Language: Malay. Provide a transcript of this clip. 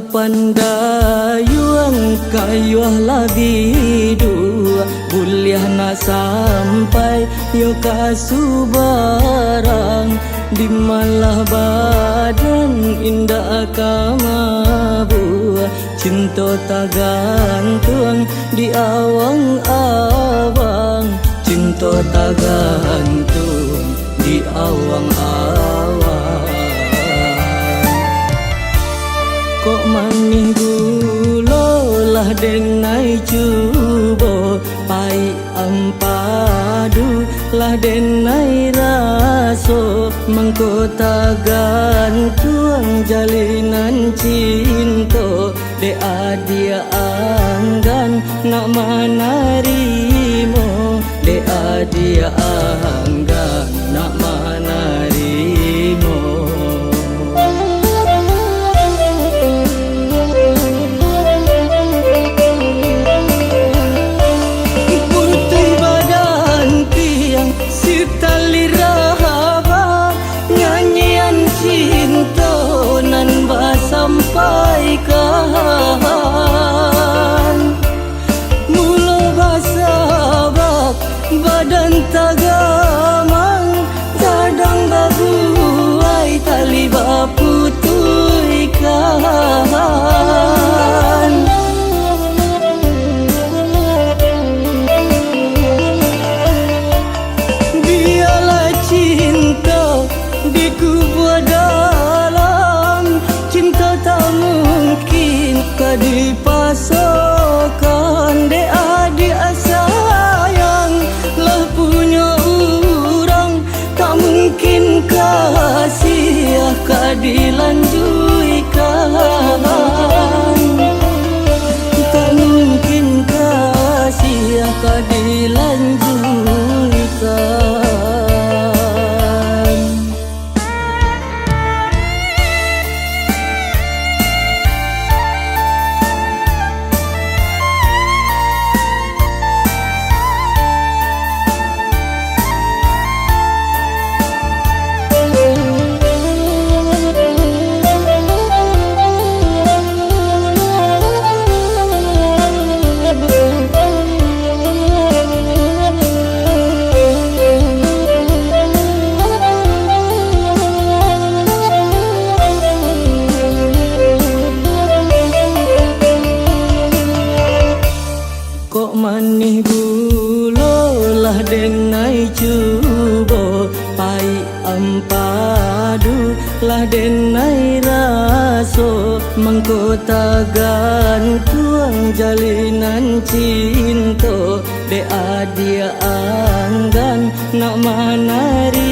pandayuang kayuh lagi dua buliah na sampai yo kasubarang di malah badan indah kamabu cinta tak gantung di awang-awang cinta tak gantung di awang-awang kok manih gulo lah denai cubo pai ampadu lah denai raso mengkota gantung jalinan cinta de adia anggan nak manarimo de adia anggan nak manarimo sampaikan mula basabak badan tagamang dadang babuai tali baputuikan biarlah cinta dikubur dalam cinta tak mungkin dipasokan de adik sayang lah punya orang tak mungkin kasih dilanjutkan tak mungkin kasih dilanjutkan kok manih gulo lah denai cubo pai ampadu lah denai raso mengkota gantung jalinan cinta de adia anggan nak manari